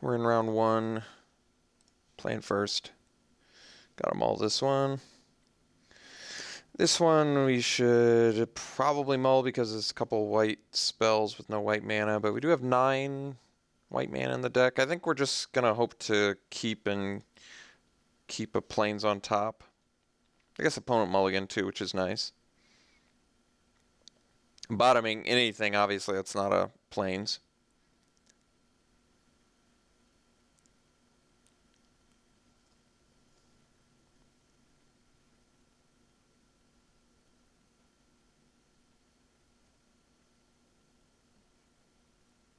We're in round 1. Playing first. Got them all this one. This one we should probably mull because there's a couple white spells with no white mana, but we do have 9 white mana in the deck. I think we're just going to hope to keep a plains on top. I guess opponent mulligan too, which is nice. Bottoming anything, obviously, that's not a plains.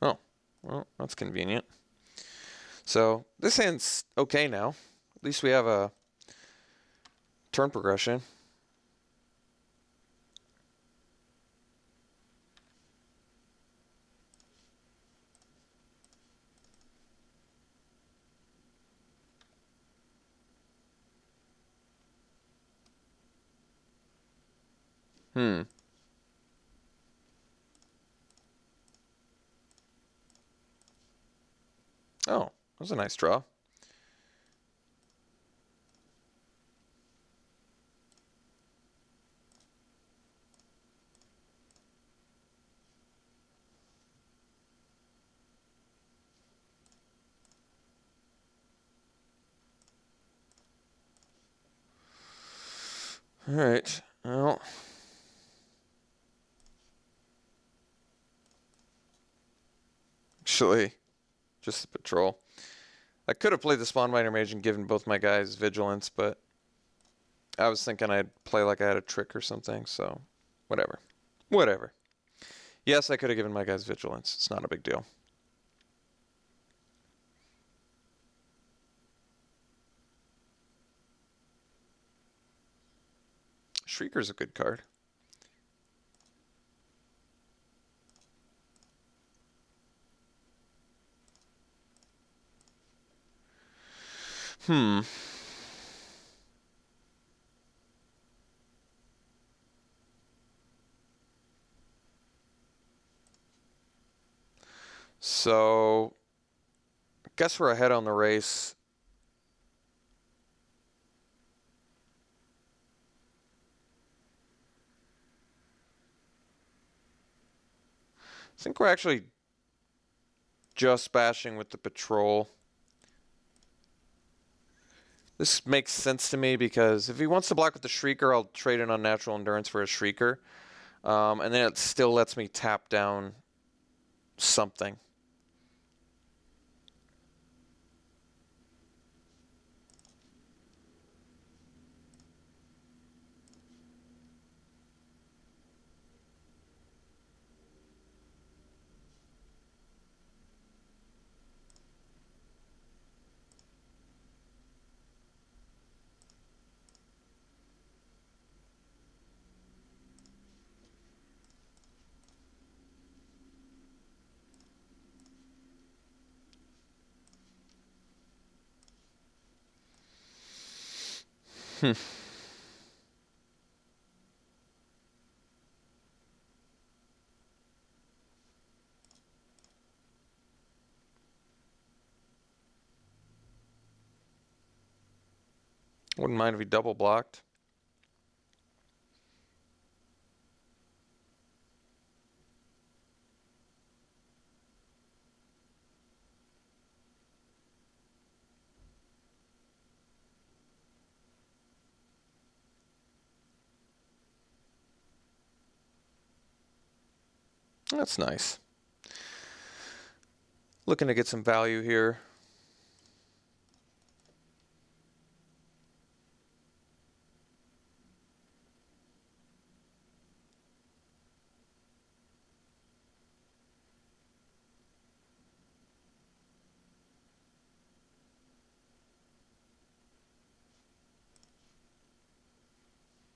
Oh, well, that's convenient. So this hand's okay now. At least we have a turn progression. Oh, that was a nice draw. All right. Well, actually, just the patrol. I could have played the Spawn Miner Mage and given both my guys Vigilance, but I was thinking I'd play like I had a trick or something, so whatever. Whatever. Yes, I could have given my guys Vigilance. It's not a big deal. Shrieker's a good card. So, I guess we're ahead on the race. I think we're actually just bashing with the patrol. This makes sense to me because if he wants to block with the Shrieker, I'll trade an Unnatural Endurance for a Shrieker. And then it still lets me tap down something. Wouldn't mind if he double blocked. That's nice. Looking to get some value here.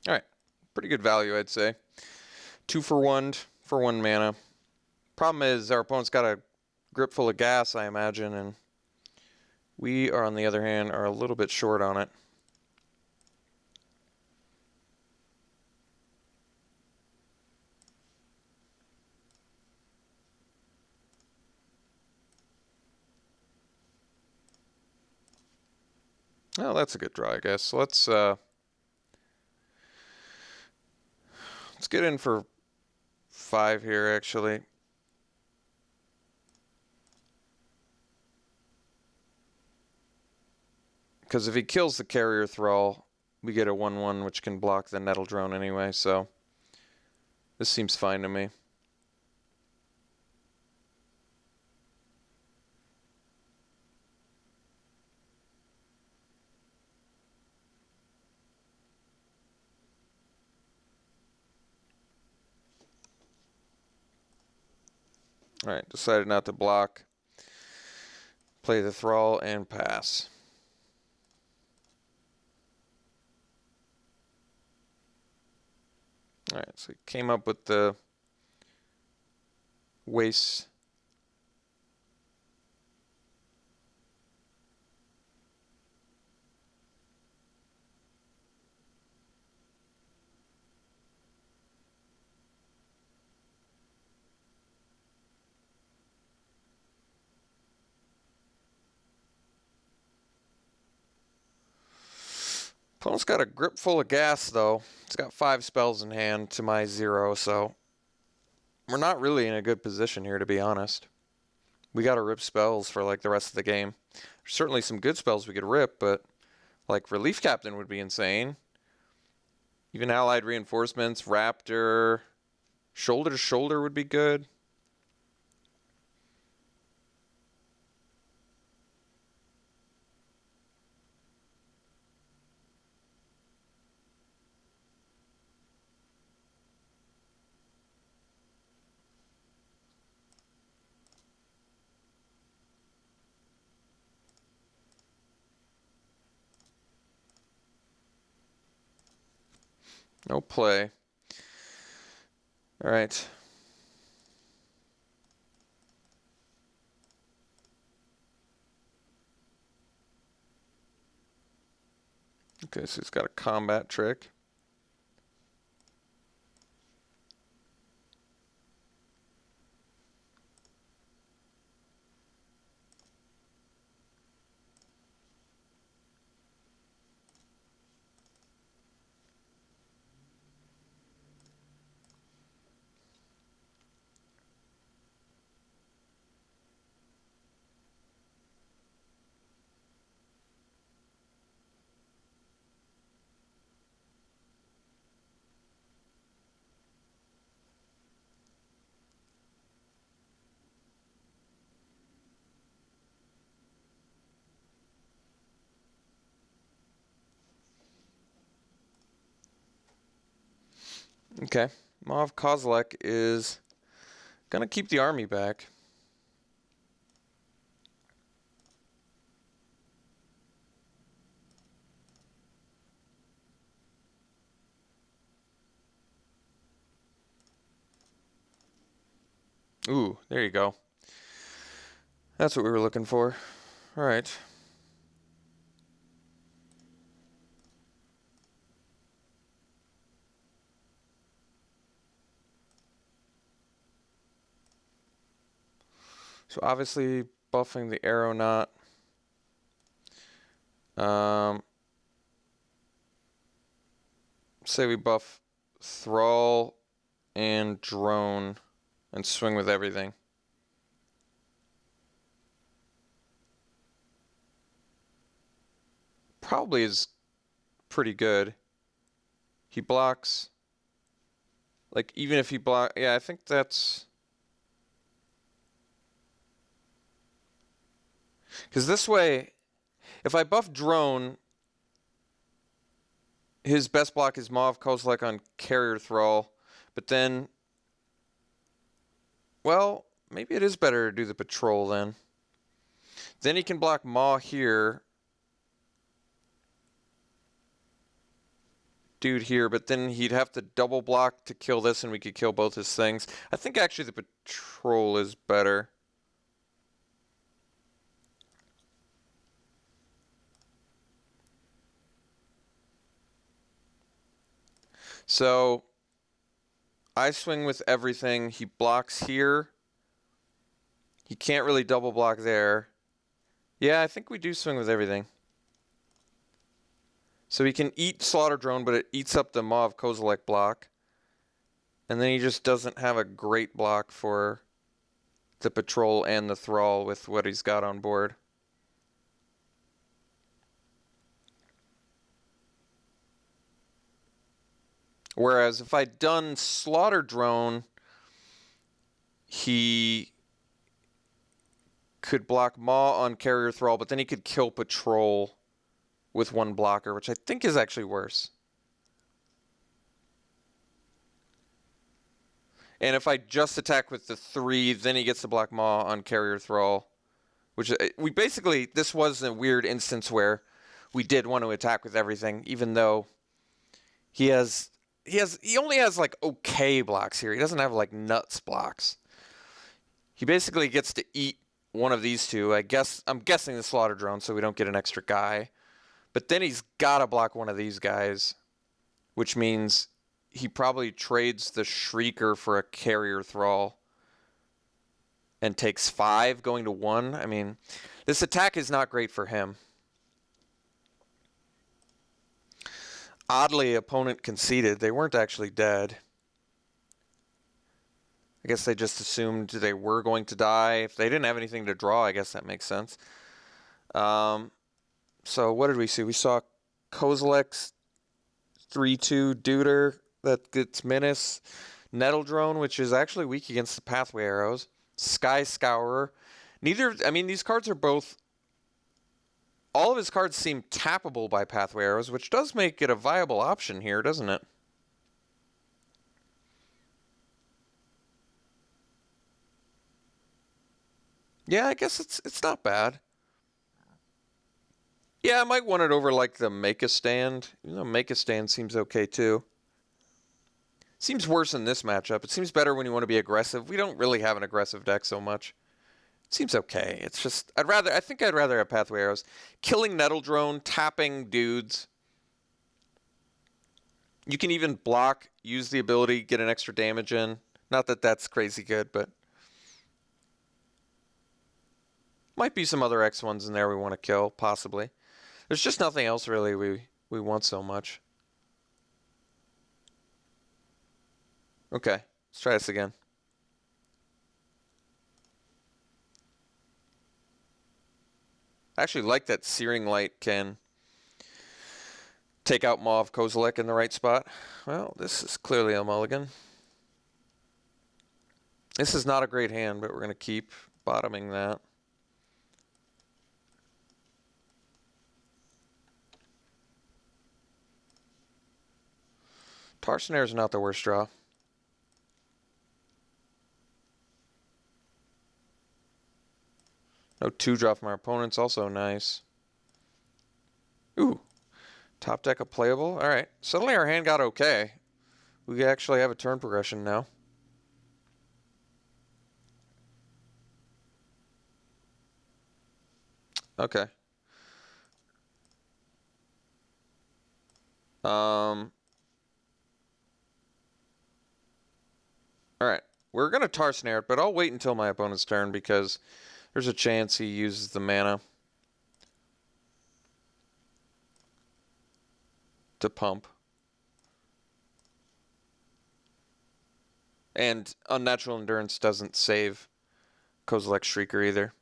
All right, pretty good value, I'd say. 2 for 1 for 1 mana. Problem is our opponent's got a grip full of gas, I imagine, and we are, on the other hand, are a little bit short on it. Oh, that's a good draw, I guess. Let's get in for 5 here, actually. Because if he kills the carrier thrall, we get a 1/1, which can block the nettle drone anyway, so this seems fine to me. Alright, decided not to block. Play the thrall and pass. Alright, so he came up with the waste. Opponent's got a grip full of gas, though. It's got 5 spells in hand to my 0, so we're not really in a good position here, to be honest. We got to rip spells for like the rest of the game. There's certainly some good spells we could rip, but like Relief Captain would be insane. Even Allied Reinforcements, Raptor, Shoulder to Shoulder would be good. No play. All right. Okay, so he's got a combat trick. Okay, Mav Kozilek is gonna keep the army back. Ooh, there you go. That's what we were looking for. All right. So obviously buffing the aeronaut. Say we buff Thrall and Drone and swing with everything. Probably is pretty good. He blocks. Like, even if he block, yeah, I think that's. Because this way, if I buff Drone, his best block is Mav Kozilek on Carrier Thrall, but then, well, maybe it is better to do the patrol then. Then he can block Maw here. Dude here, but then he'd have to double block to kill this and we could kill both his things. I think actually the patrol is better. So I swing with everything. He blocks here. He can't really double block there. Yeah, I think we do swing with everything. So he can eat Slaughter Drone, but it eats up the Mauve Kozilek block. And then he just doesn't have a great block for the Patrol and the Thrall with what he's got on board. Whereas if I'd done Slaughter Drone, he could block Maw on Carrier Thrall, but then he could kill Patrol with one blocker, which I think is actually worse. And if I just attack with the 3, then he gets to block Maw on Carrier Thrall, which we basically, this was a weird instance where we did want to attack with everything, even though he only has like okay blocks here. He doesn't have like nuts blocks. He basically gets to eat one of these two. I'm guessing the Slaughter Drone, so we don't get an extra guy. But then he's got to block one of these guys, which means he probably trades the Shrieker for a Carrier Thrall and takes 5 going to 1. I mean, this attack is not great for him. Oddly, opponent conceded. They weren't actually dead. I guess they just assumed they were going to die. If they didn't have anything to draw, I guess that makes sense. So what did we see? We saw Kozilek's 3/2 Deuter that gets Menace. Nettle Drone, which is actually weak against the Pathway Arrows. Sky Scourer. These cards are both... All of his cards seem tappable by Pathway Arrows, which does make it a viable option here, doesn't it? Yeah, I guess it's not bad. Yeah, I might want it over like the Make a Stand. Make a Stand seems okay too. Seems worse in this matchup. It seems better when you want to be aggressive. We don't really have an aggressive deck so much. It seems okay. It's just I think I'd rather have Pathway Arrows. Killing Nettle Drone, tapping dudes. You can even block, use the ability, get an extra damage in. Not that that's crazy good, but might be some other X ones in there we want to kill, possibly. There's just nothing else really we want so much. Okay, let's try this again. I actually like that Searing Light can take out Mauve Kozilek in the right spot. Well, this is clearly a mulligan. This is not a great hand, but we're going to keep bottoming that. Tar Snare is not the worst draw. No 2-draw from our opponents, also nice. Ooh, top deck of playable. All right, suddenly our hand got okay. We actually have a turn progression now. Okay. All right, we're gonna Tar Snare it, but I'll wait until my opponent's turn because there's a chance he uses the mana to pump. And Unnatural Endurance doesn't save Kozilek Shrieker either.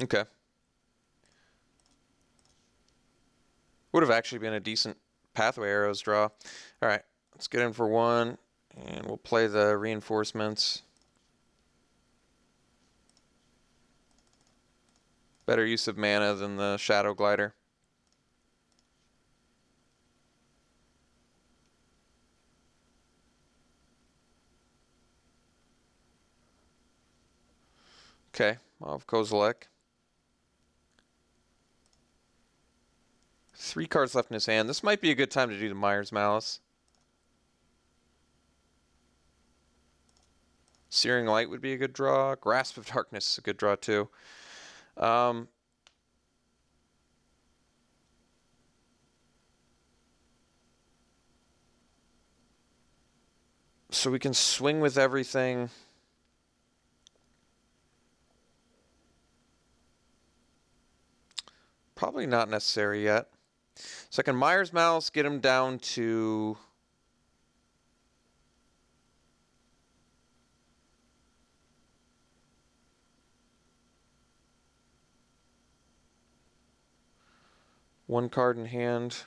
Okay. Would have actually been a decent Pathway Arrows draw. All right, let's get in for 1, and we'll play the reinforcements. Better use of mana than the Shadow Glider. Okay, Mauve Kozilek. 3 cards left in his hand. This might be a good time to do the Myers Malice. Searing Light would be a good draw. Grasp of Darkness is a good draw too. So we can swing with everything. Probably not necessary yet. So I can Myers Malice, get him down to one card in hand.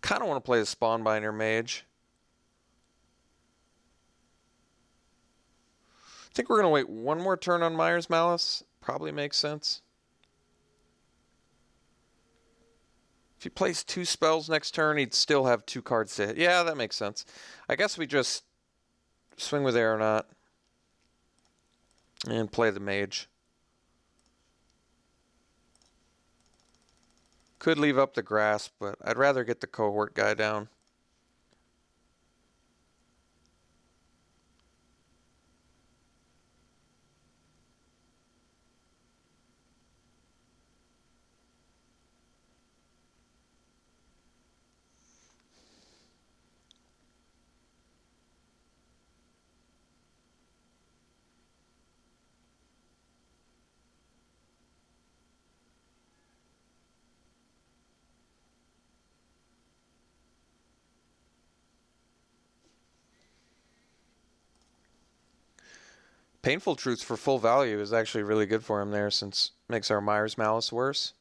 Kind of want to play the Spawnbinder Mage. I think we're going to wait one more turn on Myers Malice. Probably makes sense. If he plays 2 spells next turn, he'd still have 2 cards to hit. Yeah, that makes sense. I guess we just swing with Aeronaut and play the Mage. Could leave up the Grasp, but I'd rather get the Cohort guy down. Painful Truths for full value is actually really good for him there, since it makes our Myers Malice worse.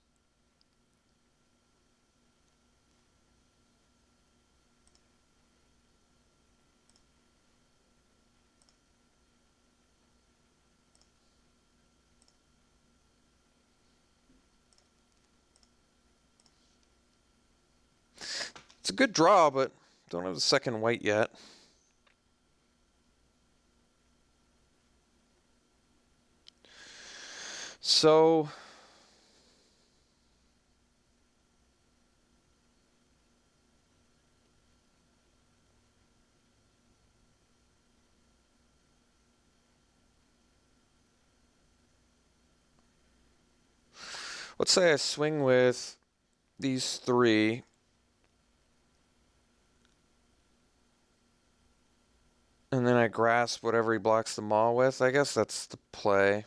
It's a good draw, but don't have the second white yet. So let's say I swing with these 3. And then I grasp whatever he blocks the Maw with. I guess that's the play.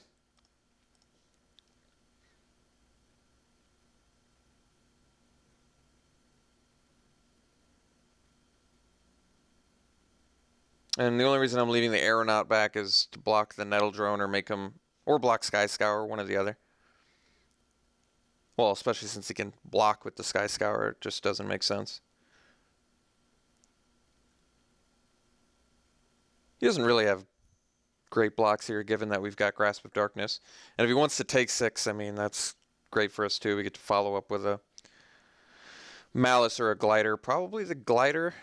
And the only reason I'm leaving the Aeronaut back is to block the Nettle Drone or make him, or block Sky Scour, one or the other. Well, especially since he can block with the Sky Scour, it just doesn't make sense. He doesn't really have great blocks here, given that we've got Grasp of Darkness. And if he wants to take 6, I mean, that's great for us too. We get to follow up with a Malice or a Glider. Probably the Glider.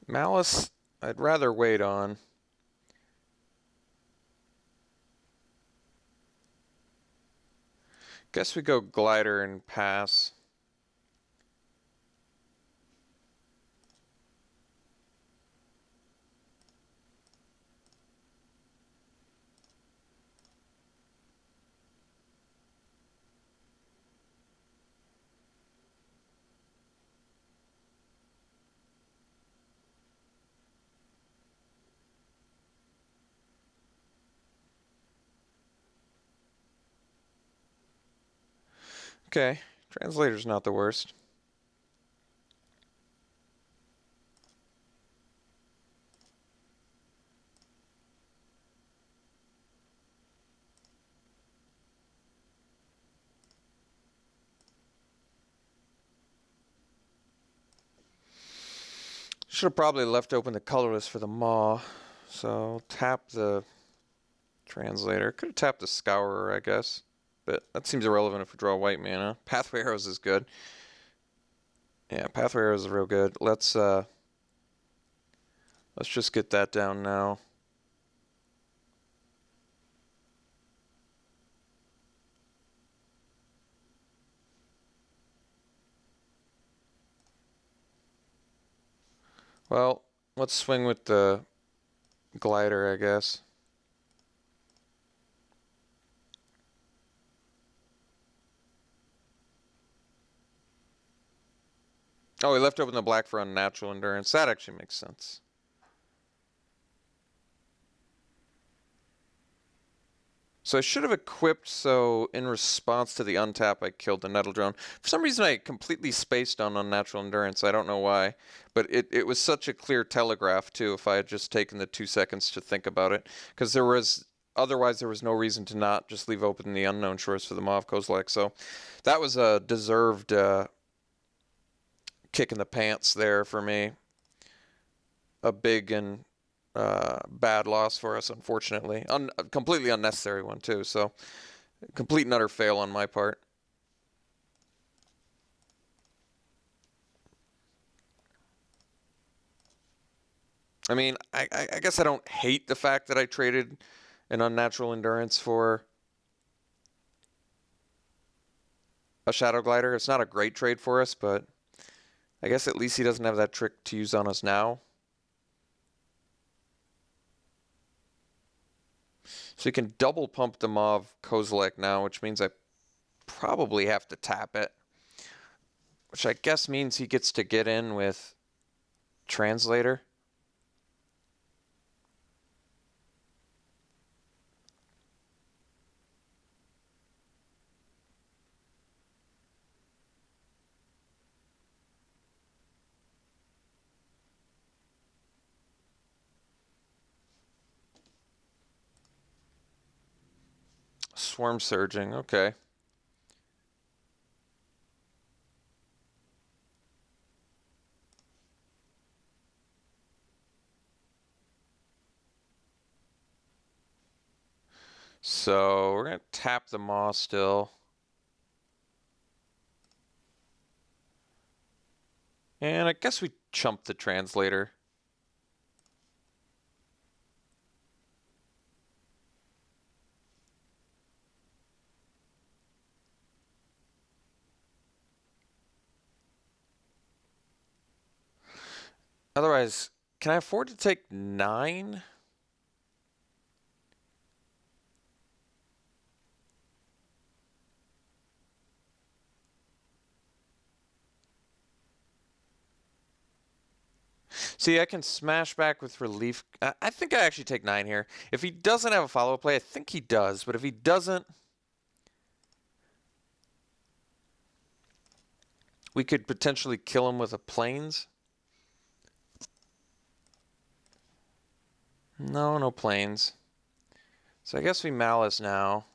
Malice, I'd rather wait on. Guess we go Glider and pass. Okay, translator's not the worst. Should have probably left open the colorless for the maw. So tap the translator. Could have tapped the scourer, I guess. But that seems irrelevant if we draw white mana. Pathway Arrows is good. Yeah, Pathway Arrows is real good. Let's just get that down now. Well, let's swing with the glider, I guess. Oh, we left open the black for unnatural endurance. That actually makes sense. So I should have equipped, so in response to the untap, I killed the Nettle Drone. For some reason, I completely spaced on unnatural endurance. I don't know why. But it was such a clear telegraph, too, if I had just taken the 2 seconds to think about it. Because otherwise there was no reason to not just leave open the Unknown Shores for the Maw of Kozilek. So that was a deserved kick in the pants there for me. A big and bad loss for us, unfortunately. Completely unnecessary one, too. So, complete and utter fail on my part. I mean, I guess I don't hate the fact that I traded an unnatural endurance for a Shadow Glider. It's not a great trade for us, but I guess at least he doesn't have that trick to use on us now. So you can double pump the Maw of Kozilek now, which means I probably have to tap it. Which I guess means he gets to get in with Translator. Swarm Surging, okay. So we're going to tap the Maw still. And I guess we chump the Translator. Otherwise, can I afford to take 9? See, I can smash back with relief. I think I actually take 9 here. If he doesn't have a follow-up play, I think he does. But if he doesn't, we could potentially kill him with a Plains. No, no Plains. So I guess we Malice now.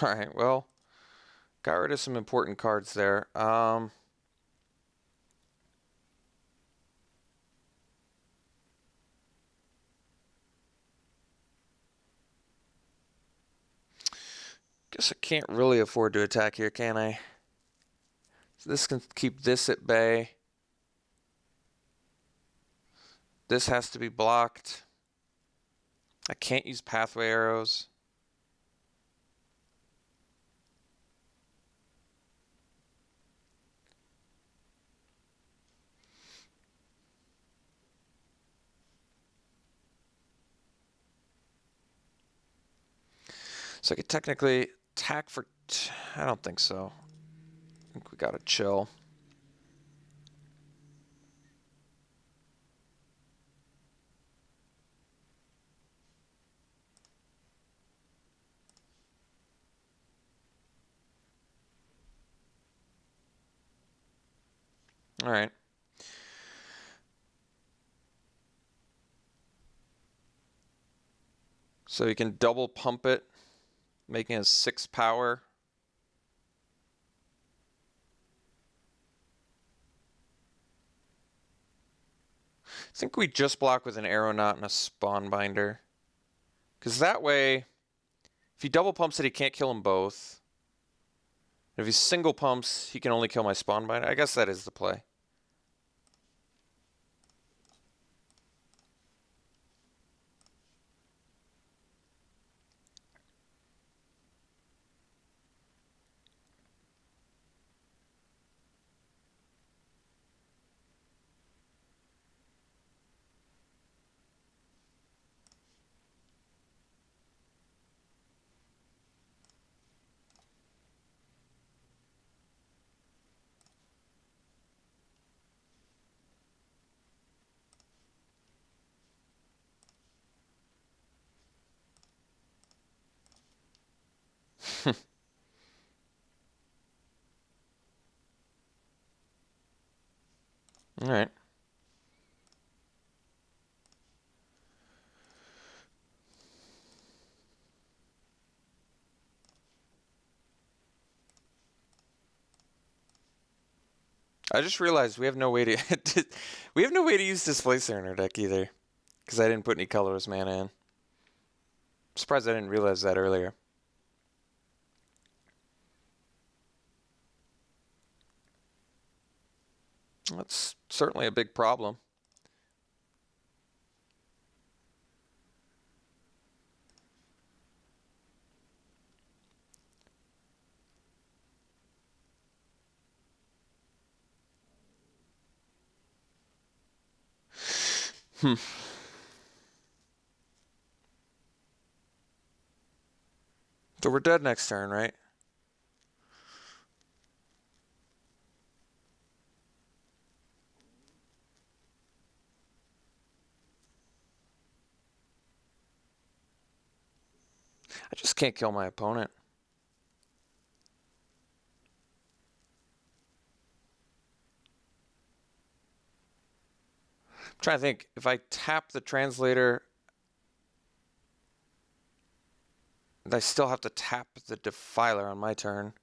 All right, well, got rid of some important cards there. Guess I can't really afford to attack here, can I? So this can keep this at bay. This has to be blocked. I can't use Pathway Arrows. So I could technically attack for... I don't think so. I think we gotta chill. All right. So you can double pump it, making it 6 power. I think we just block with an aeronaut and a spawn binder. Because that way, if he double pumps it, he can't kill them both. If he single pumps, he can only kill my spawn binder. I guess that is the play. All right. I just realized we have no way to we have no way to use Displacer in our deck either, because I didn't put any colorless mana in. I'm surprised I didn't realize that earlier. That's certainly a big problem. So we're dead next turn, right? I just can't kill my opponent. I'm trying to think. If I tap the translator, I still have to tap the Defiler on my turn.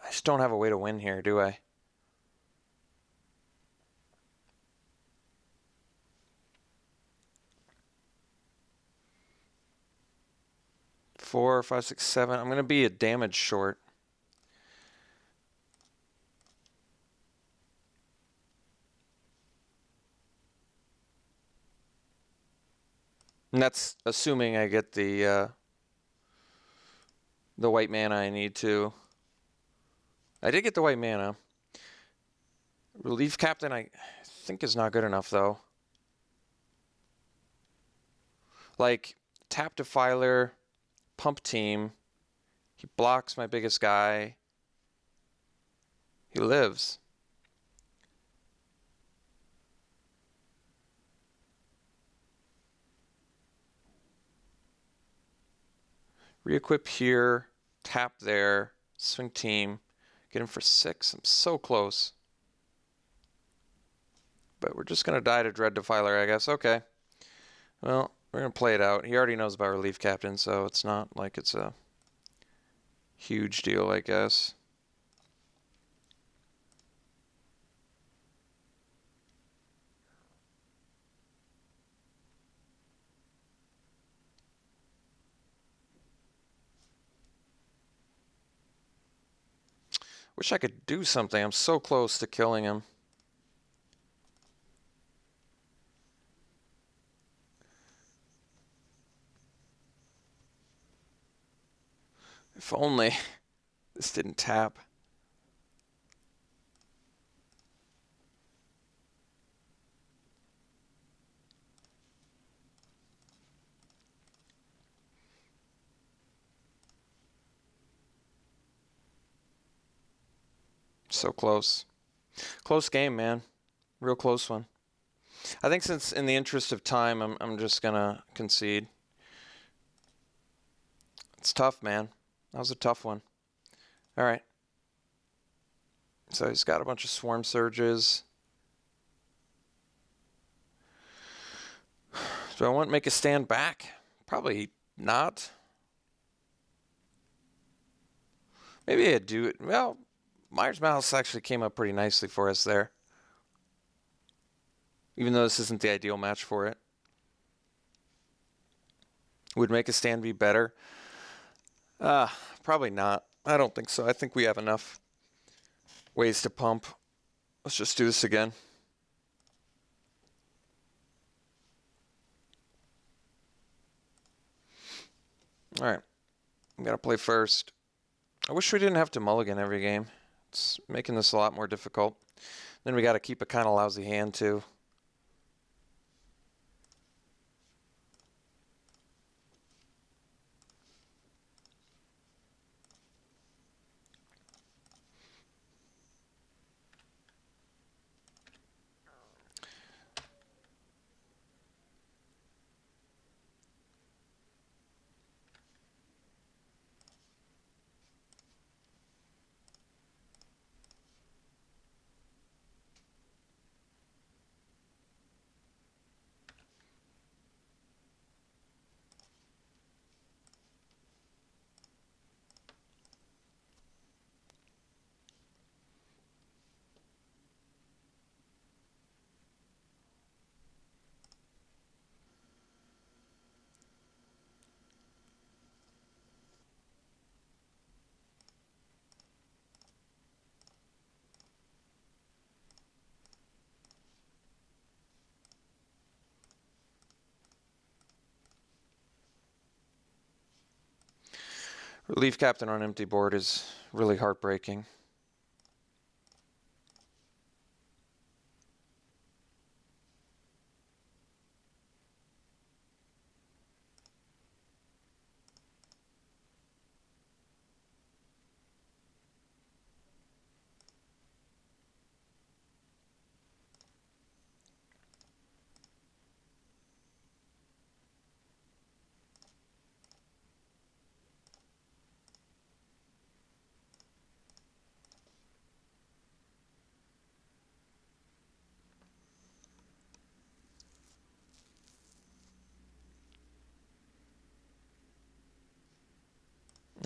I just don't have a way to win here, do I? Four, five, six, seven. I'm going to be a damage short. And that's assuming I get the white mana I need to. I did get the white mana. Relief Captain I think is not good enough though. Like, tap Defiler, pump team. He blocks my biggest guy. He lives. Re-equip here, tap there, swing team, get him for 6. I'm so close. But we're just going to die to Dread Defiler, I guess. Okay. Well, we're going to play it out. He already knows about Relief Captain, so it's not like it's a huge deal, I guess. Wish I could do something. I'm so close to killing him. If only this didn't tap. So close. Close game, man. Real close one. I think since in the interest of time, I'm just gonna concede. It's tough, man. That was a tough one. All right. So he's got a bunch of swarm surges. Do I want to make a stand back? Probably not. Maybe I'd do it. Well, Myers Mouse actually came up pretty nicely for us there. Even though this isn't the ideal match for it. Would make a stand be better? Probably not. I don't think so. I think we have enough ways to pump. Let's just do this again. All right. I'm going to play first. I wish we didn't have to mulligan every game. It's making this a lot more difficult. Then we got to keep a kind of lousy hand too. Relief captain on empty board is really heartbreaking.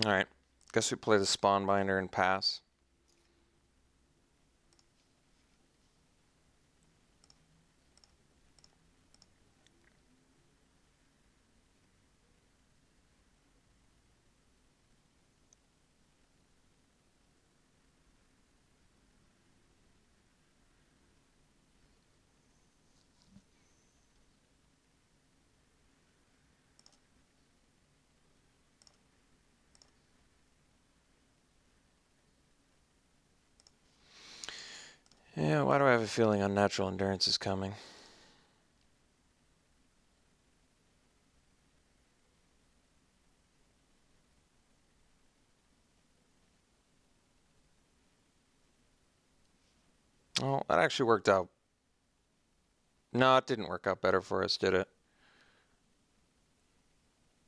All right. Guess we play the spawn binder and pass. Yeah, why do I have a feeling unnatural endurance is coming? Oh, that actually worked out. No, it didn't work out better for us, did it?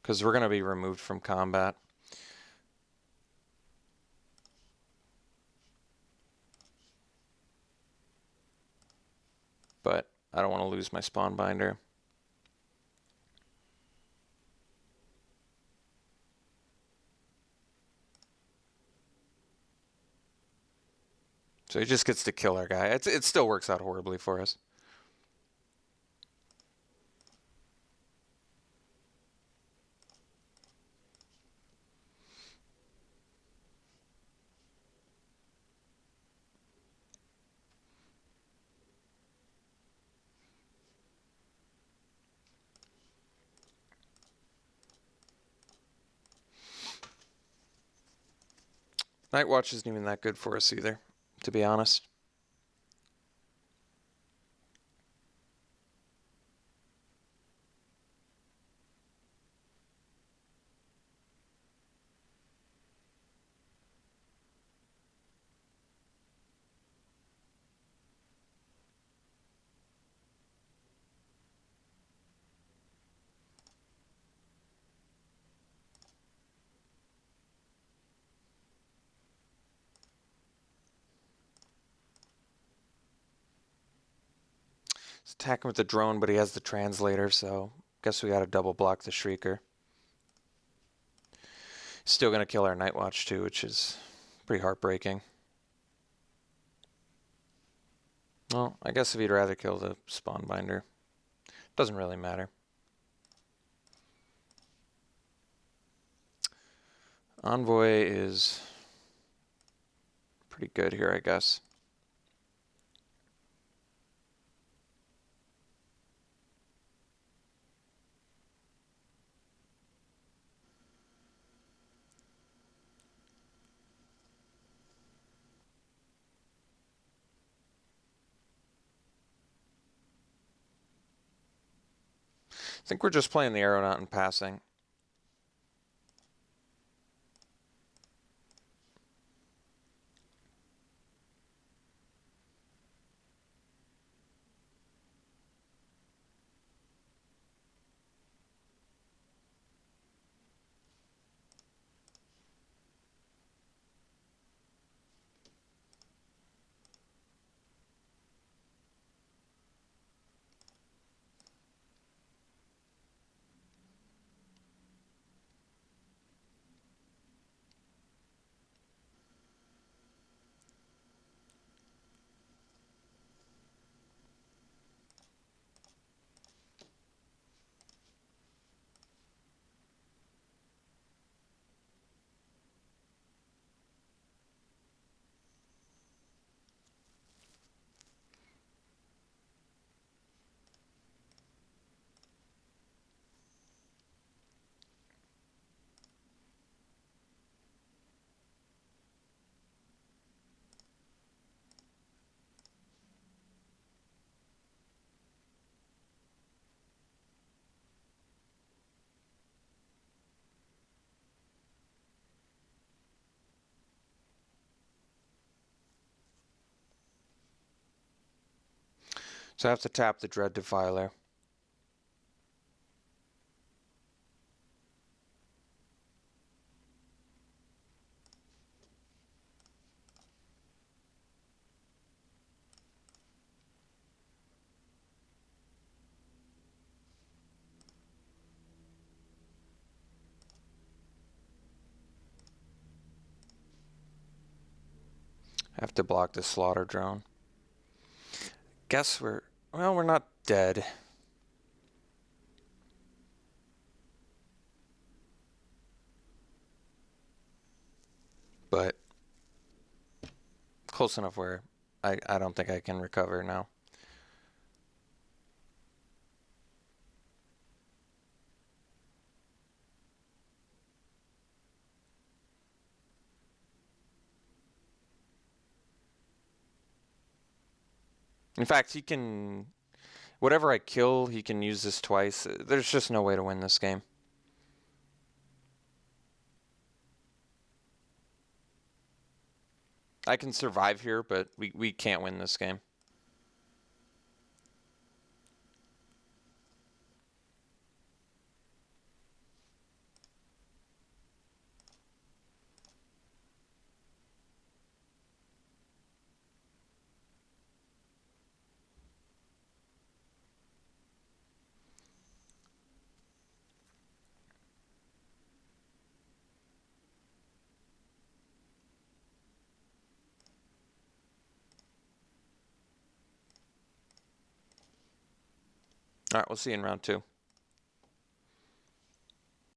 Because we're going to be removed from combat. But I don't want to lose my spawn binder. So he just gets to kill our guy. It still works out horribly for us. Nightwatch isn't even that good for us either, to be honest. attack him with the drone, but he has the translator, so guess we gotta double block the Shrieker. Still gonna kill our Nightwatch too, which is pretty heartbreaking. Well, I guess if he'd rather kill the Spawnbinder, doesn't really matter. Envoy is pretty good here, I guess. I think we're just playing the Aeronaut and passing. So I have to tap the Dread Defiler. I have to block the Slaughter Drone. Guess we're not dead. But close enough where I don't think I can recover now. In fact, he can... Whatever I kill, he can use this twice. There's just no way to win this game. I can survive here, but we can't win this game. All right, we'll see you in round 2.